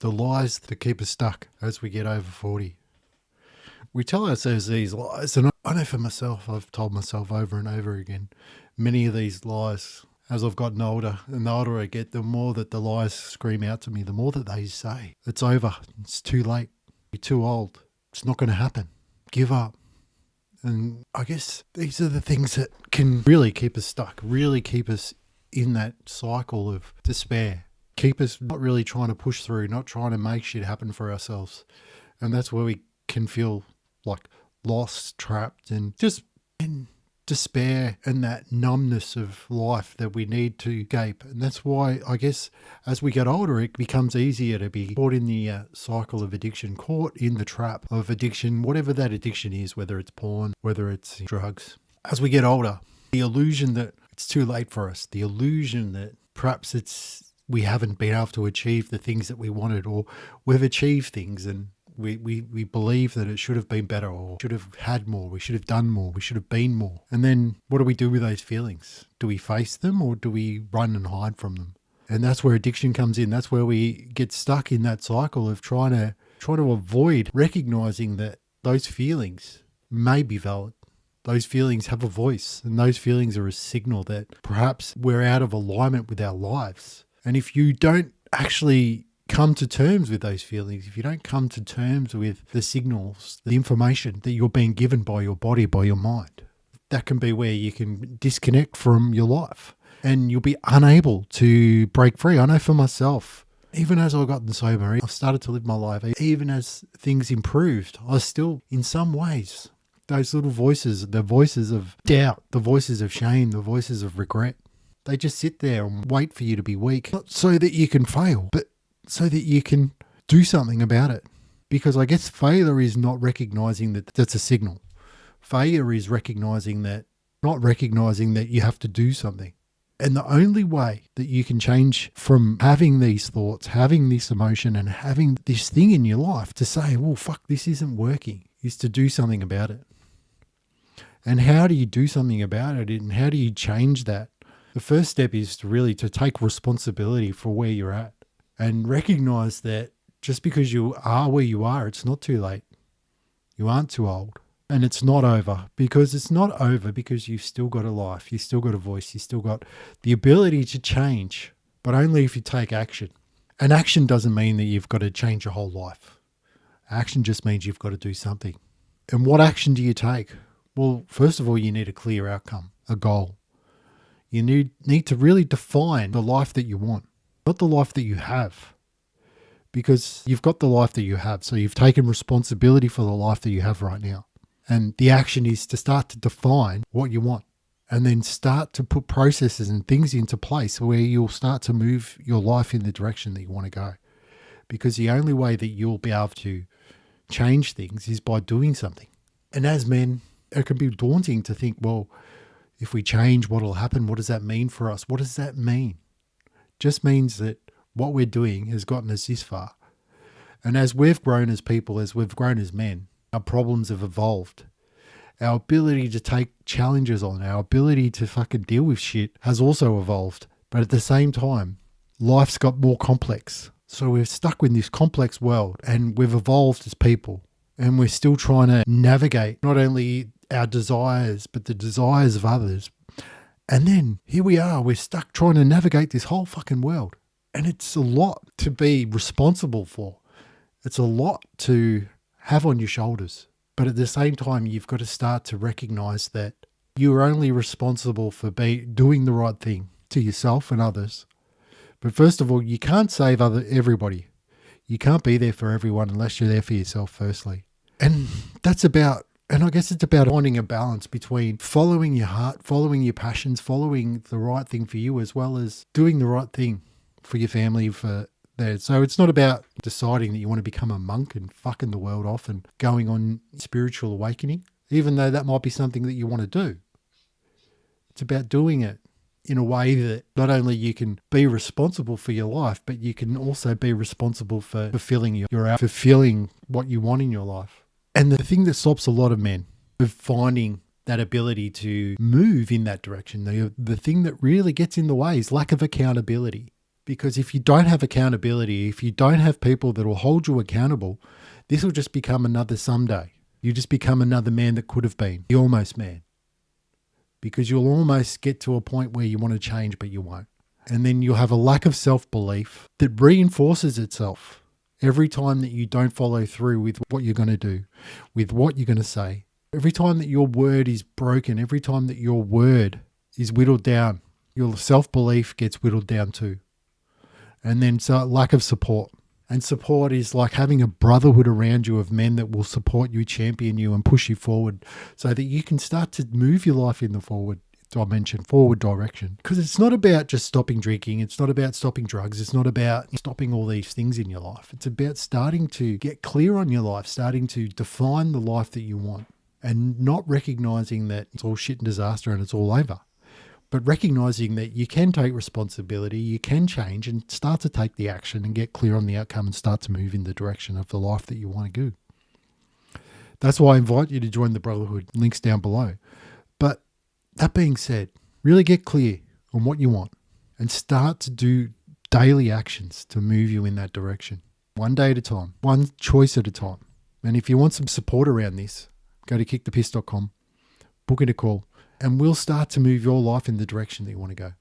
the lies that keep us stuck as we get over 40. We tell ourselves these lies, and I know for myself, I've told myself over and over again, many of these lies as I've gotten older, and the older I get, the more that the lies scream out to me, the more that they say, it's over, it's too late, you're too old, it's not going to happen, give up. And I guess these are the things that can really keep us stuck, really keep us in that cycle of despair, keep us not really trying to push through, not trying to make shit happen for ourselves. And that's where we can feel like lost, trapped, and just in despair and that numbness of life that we need to escape. And that's why I guess as we get older, it becomes easier to be caught in the cycle of addiction, caught in the trap of addiction, whatever that addiction is, whether it's porn, whether it's drugs. As we get older, the illusion that it's too late for us, the illusion that perhaps we haven't been able to achieve the things that we wanted, or we've achieved things and we believe that it should have been better, or should have had more, we should have done more, we should have been more. And then what do we do with those feelings? Do we face them, or do we run and hide from them? And that's where addiction comes in. That's where we get stuck in that cycle of trying to avoid recognizing that those feelings may be valid. Those feelings have a voice, and those feelings are a signal that perhaps we're out of alignment with our lives. And if you don't actually come to terms with those feelings, if you don't come to terms with the signals, the information that you're being given by your body, by your mind, that can be where you can disconnect from your life and you'll be unable to break free. I know for myself, even as I've gotten sober, I've started to live my life, even as things improved, I was still, in some ways, those little voices, the voices of doubt, the voices of shame, the voices of regret, they just sit there and wait for you to be weak, not so that you can fail, but so that you can do something about it. Because I guess failure is not recognizing that that's a signal. Failure is not recognizing that you have to do something. And the only way that you can change from having these thoughts, having this emotion, and having this thing in your life to say, well, fuck, this isn't working, is to do something about it. And how do you do something about it? And how do you change that? The first step is to take responsibility for where you're at. And recognize that just because you are where you are, it's not too late. You aren't too old. And it's not over, because it's not over because you've still got a life, you've still got a voice, you've still got the ability to change, but only if you take action. And action doesn't mean that you've got to change your whole life. Action just means you've got to do something. And what action do you take? Well, first of all, you need a clear outcome, a goal. You need to really define the life that you want. Not the life that you have, because you've got the life that you have. So you've taken responsibility for the life that you have right now. And the action is to start to define what you want, and then start to put processes and things into place where you'll start to move your life in the direction that you want to go. Because the only way that you'll be able to change things is by doing something. And as men, it can be daunting to think, well, if we change, what will happen? What does that mean for us? What does that mean? Just means that what we're doing has gotten us this far. And as we've grown as people, as we've grown as men, our problems have evolved. Our ability to take challenges on, our ability to fucking deal with shit has also evolved. But at the same time, life's got more complex. So we're stuck in this complex world, and we've evolved as people. And we're still trying to navigate not only our desires, but the desires of others. And then here we are, we're stuck trying to navigate this whole fucking world. And it's a lot to be responsible for. It's a lot to have on your shoulders. But at the same time, you've got to start to recognize that you're only responsible for doing the right thing to yourself and others. But first of all, you can't save everybody. You can't be there for everyone unless you're there for yourself firstly. And I guess it's about finding a balance between following your heart, following your passions, following the right thing for you, as well as doing the right thing for your family, for that. So it's not about deciding that you want to become a monk and fucking the world off and going on spiritual awakening, even though that might be something that you want to do. It's about doing it in a way that not only you can be responsible for your life, but you can also be responsible for fulfilling what you want in your life. And the thing that stops a lot of men of finding that ability to move in that direction, the thing that really gets in the way is lack of accountability. Because if you don't have accountability, if you don't have people that will hold you accountable, this will just become another someday. You just become another man that could have been, the almost man. Because you'll almost get to a point where you want to change, but you won't. And then you'll have a lack of self-belief that reinforces itself every time that you don't follow through with what you're going to do, with what you're going to say. Every time that your word is broken, every time that your word is whittled down, your self-belief gets whittled down too. And then so lack of support. And support is like having a brotherhood around you of men that will support you, champion you, and push you forward so that you can start to move your life in the forward dimension, forward direction. Because it's not about just stopping drinking. It's not about stopping drugs. It's not about stopping all these things in your life. It's about starting to get clear on your life, starting to define the life that you want, and not recognizing that it's all shit and disaster and it's all over. But recognizing that you can take responsibility, you can change and start to take the action and get clear on the outcome and start to move in the direction of the life that you want to do. That's why I invite you to join the Brotherhood. Links down below. But that being said, really get clear on what you want and start to do daily actions to move you in that direction. One day at a time, one choice at a time. And if you want some support around this, go to kickthepiss.com, book in a call, and we'll start to move your life in the direction that you want to go.